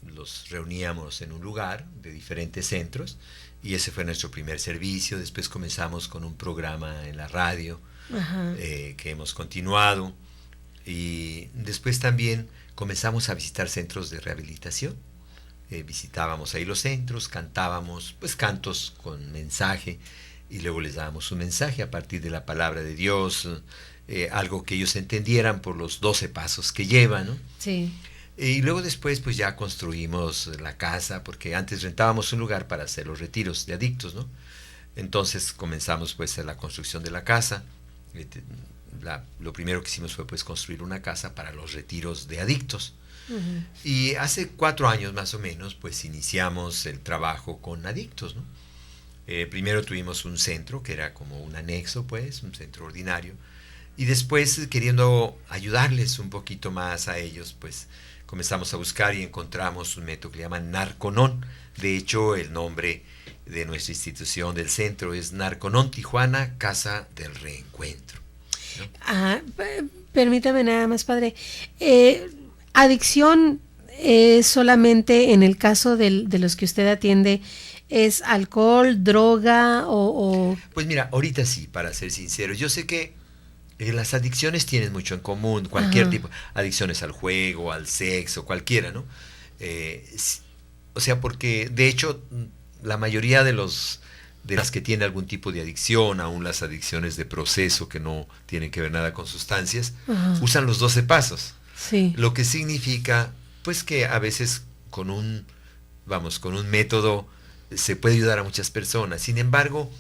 Los reuníamos en un lugar de diferentes centros y ese fue nuestro primer servicio. Después comenzamos con un programa en la radio que hemos continuado y después también comenzamos a visitar centros de rehabilitación. Visitábamos ahí los centros, cantábamos pues cantos con mensaje y luego les dábamos un mensaje a partir de la palabra de Dios, algo que ellos entendieran por los 12 pasos que llevan, ¿no? Sí. Y luego después pues ya construimos la casa, porque antes rentábamos un lugar para hacer los retiros de adictos, ¿no? Entonces comenzamos pues la construcción de la casa. Lo primero que hicimos fue pues construir una casa para los retiros de adictos. Uh-huh. Y hace 4 años más o menos pues iniciamos el trabajo con adictos, ¿no? Primero tuvimos un centro que era como un anexo, pues, un centro ordinario. Y después, queriendo ayudarles un poquito más a ellos, pues comenzamos a buscar y encontramos un método que le llaman Narconon. De hecho, el nombre de nuestra institución del centro es Narconon Tijuana, Casa del Reencuentro, ¿no? Permítame nada más, padre. Adicción solamente en el caso de los que usted atiende, ¿es alcohol, droga o...? Pues mira, ahorita sí, para ser sincero. Yo sé que las adicciones tienen mucho en común, cualquier tipo, adicciones al juego, al sexo, cualquiera, ¿no? O sea, porque de hecho la mayoría de las que tienen algún tipo de adicción, aún las adicciones de proceso que no tienen que ver nada con sustancias, usan los 12 pasos. Sí. Lo que significa, pues que a veces con un método se puede ayudar a muchas personas. Sin embargo,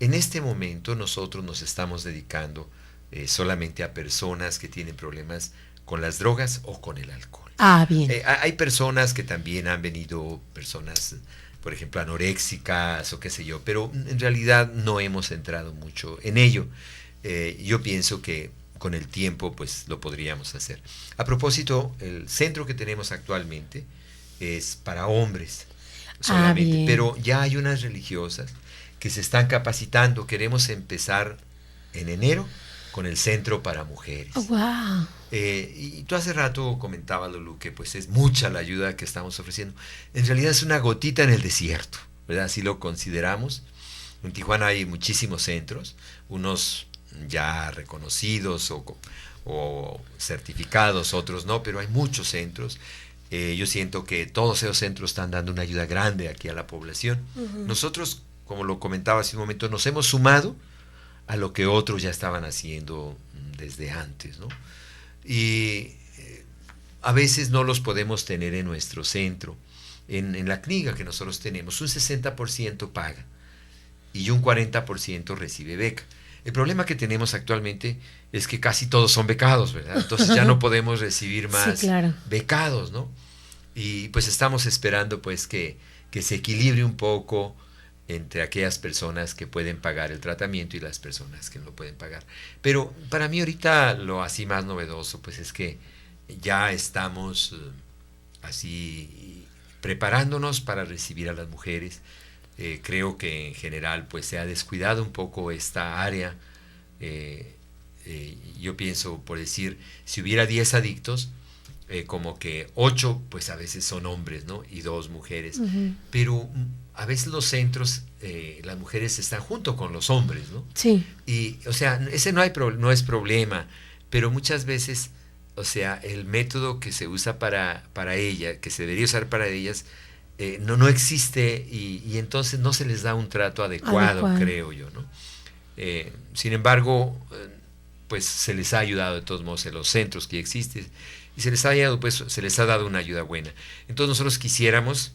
en este momento nosotros nos estamos dedicando solamente a personas que tienen problemas con las drogas o con el alcohol. Bien. Hay personas que también han venido, personas, por ejemplo, anoréxicas o qué sé yo, pero en realidad no hemos entrado mucho en ello. Yo pienso que con el tiempo pues lo podríamos hacer. A propósito, el centro que tenemos actualmente es para hombres solamente, pero ya hay unas religiosas que se están capacitando. Queremos empezar en enero con el centro para mujeres. Wow. Y tú hace rato comentabas, Lulu, que pues es mucha la ayuda que estamos ofreciendo. En realidad es una gotita en el desierto, ¿verdad? Así lo consideramos. En Tijuana hay muchísimos centros, unos ya reconocidos o certificados, otros no, pero hay muchos centros. Yo siento que todos esos centros están dando una ayuda grande aquí a la población. Nosotros, como lo comentaba hace un momento, nos hemos sumado a lo que otros ya estaban haciendo desde antes, ¿no? Y a veces no los podemos tener en nuestro centro, en la clínica que nosotros tenemos, un 60% paga y un 40% recibe beca. El problema que tenemos actualmente es que casi todos son becados, ¿verdad? Entonces ya no podemos recibir más becados, ¿no? Y pues estamos esperando pues que se equilibre un poco entre aquellas personas que pueden pagar el tratamiento y las personas que no lo pueden pagar. Pero para mí ahorita lo así más novedoso pues es que ya estamos así preparándonos para recibir a las mujeres. Creo que en general pues se ha descuidado un poco esta área. Yo pienso, por decir, si hubiera 10 adictos, como que 8 pues a veces son hombres, ¿no? Y 2 mujeres. Pero a veces los centros, las mujeres están junto con los hombres, ¿no? Sí. Y, o sea, ese no es problema, pero muchas veces, o sea, el método que se usa para ella, que se debería usar para ellas, no existe y entonces no se les da un trato adecuado, creo yo, ¿no? Sin embargo, pues se les ha ayudado de todos modos en los centros que existen y se les ha dado una ayuda buena. Entonces nosotros quisiéramos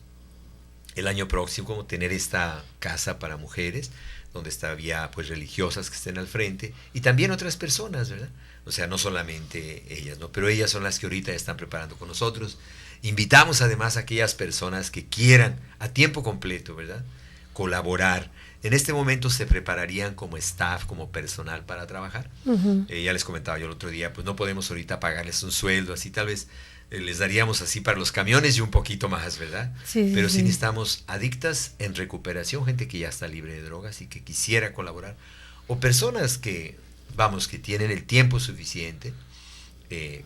el año próximo como tener esta casa para mujeres, donde había pues religiosas que estén al frente y también otras personas, ¿verdad? O sea, no solamente ellas, ¿no? Pero ellas son las que ahorita están preparando con nosotros. Invitamos además a aquellas personas que quieran a tiempo completo, ¿verdad?, colaborar. En este momento se prepararían como staff, como personal para trabajar. Ya les comentaba yo el otro día, pues no podemos ahorita pagarles un sueldo, así tal vez les daríamos así para los camiones y un poquito más, ¿verdad? Pero sí necesitamos adictas en recuperación, gente que ya está libre de drogas y que quisiera colaborar, o personas que tienen el tiempo suficiente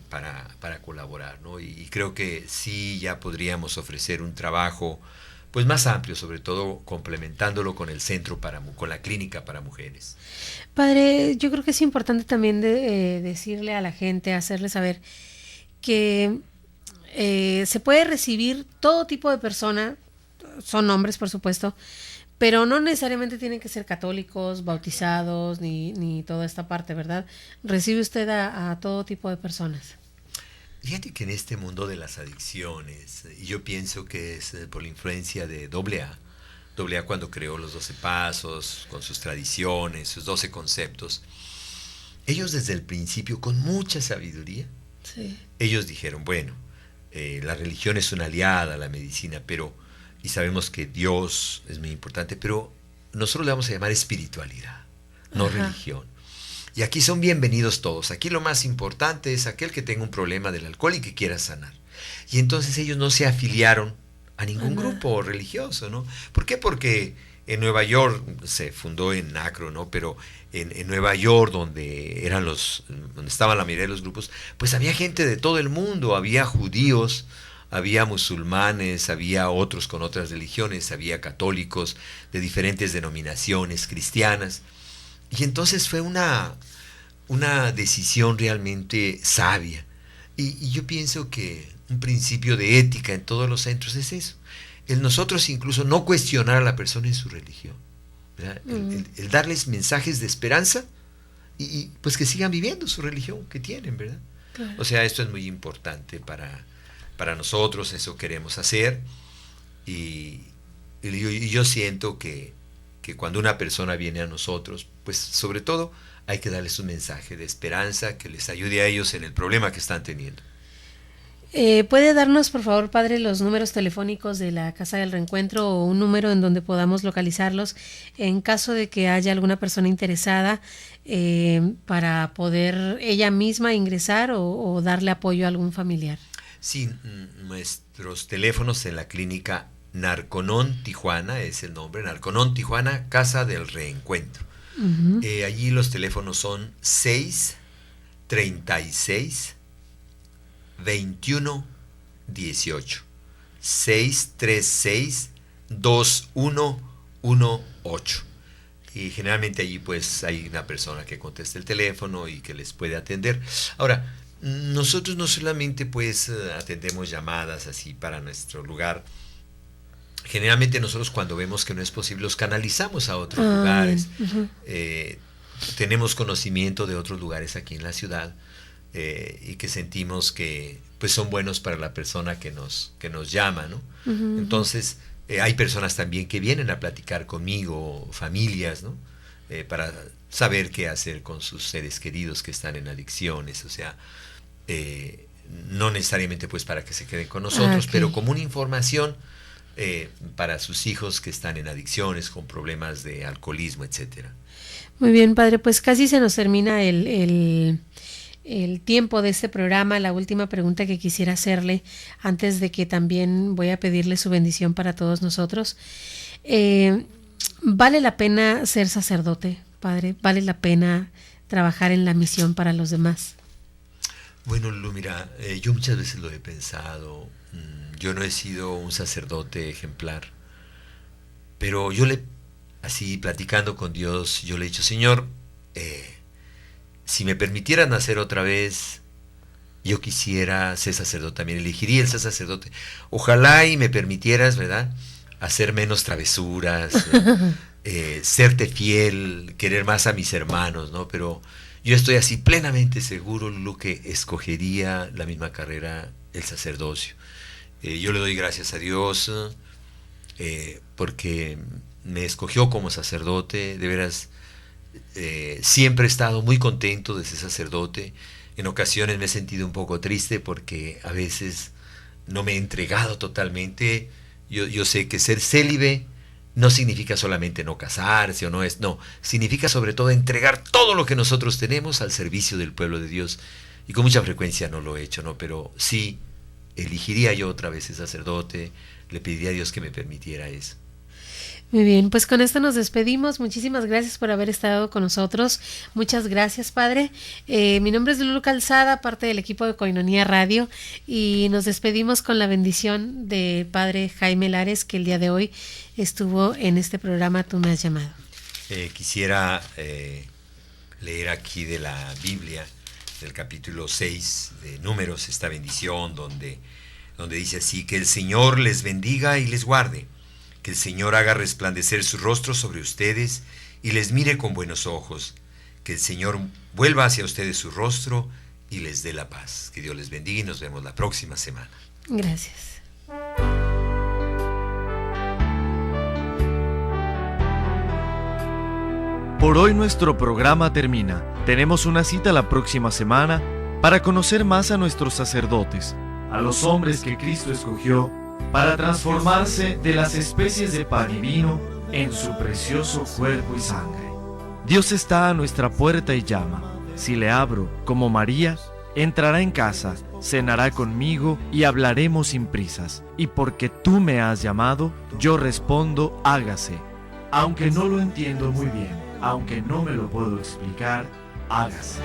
para colaborar, ¿no? Y creo que sí ya podríamos ofrecer un trabajo pues más amplio, sobre todo complementándolo con el centro con la clínica para mujeres. Padre, yo creo que es importante también decirle a la gente, hacerle saber que se puede recibir todo tipo de persona, son hombres por supuesto, pero no necesariamente tienen que ser católicos, bautizados, ni toda esta parte, ¿verdad? Recibe usted a todo tipo de personas. Fíjate que en este mundo de las adicciones, y yo pienso que es por la influencia de AA cuando creó los 12 pasos, con sus tradiciones, sus 12 conceptos, ellos desde el principio, con mucha sabiduría, ellos dijeron, bueno, la religión es una aliada a la medicina, y sabemos que Dios es muy importante, pero nosotros le vamos a llamar espiritualidad, no religión. Y aquí son bienvenidos todos. Aquí lo más importante es aquel que tenga un problema del alcohol y que quiera sanar. Y entonces ellos no se afiliaron a ningún grupo religioso, ¿no? ¿Por qué? Porque en Nueva York, se fundó en Akron, ¿no? Pero en Nueva York, donde estaban la mayoría de los grupos, pues había gente de todo el mundo, había judíos, había musulmanes, había otros con otras religiones, había católicos de diferentes denominaciones cristianas. Y entonces fue una decisión realmente sabia. Y yo pienso que un principio de ética en todos los centros es eso. El nosotros incluso no cuestionar a la persona en su religión. El darles mensajes de esperanza y pues que sigan viviendo su religión que tienen, ¿verdad? Claro. O sea, esto es muy importante para nosotros, eso queremos hacer. Y yo siento que cuando una persona viene a nosotros, pues sobre todo hay que darles un mensaje de esperanza que les ayude a ellos en el problema que están teniendo. ¿Puede darnos, por favor, padre, los números telefónicos de la Casa del Reencuentro o un número en donde podamos localizarlos en caso de que haya alguna persona interesada para poder ella misma ingresar o darle apoyo a algún familiar? Sí, nuestros teléfonos en la clínica Narconon Tijuana, es el nombre, Narconon Tijuana, Casa del Reencuentro. Allí los teléfonos son 636 2118 636 2118 y generalmente allí pues hay una persona que contesta el teléfono y que les puede atender. Ahora, nosotros no solamente pues atendemos llamadas así para nuestro lugar. Generalmente nosotros cuando vemos que no es posible los canalizamos a otros lugares. Tenemos conocimiento de otros lugares aquí en la ciudad y que sentimos que pues son buenos para la persona que nos llama, ¿no? Entonces, hay personas también que vienen a platicar conmigo, familias, ¿no? Para saber qué hacer con sus seres queridos que están en adicciones, o sea, no necesariamente pues para que se queden con nosotros, pero como una información para sus hijos que están en adicciones, con problemas de alcoholismo, etcétera. Muy bien, padre, pues casi se nos termina el tiempo de este programa. La última pregunta que quisiera hacerle, antes de que también voy a pedirle su bendición para todos nosotros. ¿Vale la pena ser sacerdote, padre? ¿Vale la pena trabajar en la misión para los demás? Bueno, Lulu, mira, yo muchas veces lo he pensado. Yo no he sido un sacerdote ejemplar, pero así platicando con Dios, yo le he dicho, Señor, si me permitieras nacer otra vez, yo quisiera ser sacerdote también, elegiría el ser sacerdote. Ojalá y me permitieras, ¿verdad?, hacer menos travesuras, serte fiel, querer más a mis hermanos, ¿no? Pero yo estoy así plenamente seguro, Lulu, que escogería la misma carrera, el sacerdocio. Yo le doy gracias a Dios porque me escogió como sacerdote. De veras, siempre he estado muy contento de ser sacerdote. En ocasiones me he sentido un poco triste porque a veces no me he entregado totalmente. Yo sé que ser célibe no significa solamente no casarse no, significa sobre todo entregar todo lo que nosotros tenemos al servicio del pueblo de Dios, y con mucha frecuencia no lo he hecho, ¿no? Pero sí, elegiría yo otra vez ser sacerdote, le pediría a Dios que me permitiera eso. Muy bien, pues con esto nos despedimos. Muchísimas gracias por haber estado con nosotros. Muchas gracias, padre. Mi nombre es Lulu Calzada, parte del equipo de Koinonia Radio, y nos despedimos con la bendición del padre Jaime Lares, que el día de hoy estuvo en este programa Tú me has llamado. Quisiera leer aquí de la Biblia, del capítulo 6 de Números, esta bendición donde dice así: que el Señor les bendiga y les guarde. Que el Señor haga resplandecer su rostro sobre ustedes y les mire con buenos ojos. Que el Señor vuelva hacia ustedes su rostro y les dé la paz. Que Dios les bendiga y nos vemos la próxima semana. Gracias. Por hoy nuestro programa termina. Tenemos una cita la próxima semana para conocer más a nuestros sacerdotes, a los hombres que Cristo escogió para transformarse de las especies de pan y vino en su precioso cuerpo y sangre. Dios está a nuestra puerta y llama. Si le abro, como María, entrará en casa, cenará conmigo y hablaremos sin prisas. Y porque tú me has llamado, yo respondo, hágase. Aunque no lo entiendo muy bien, aunque no me lo puedo explicar, hágase.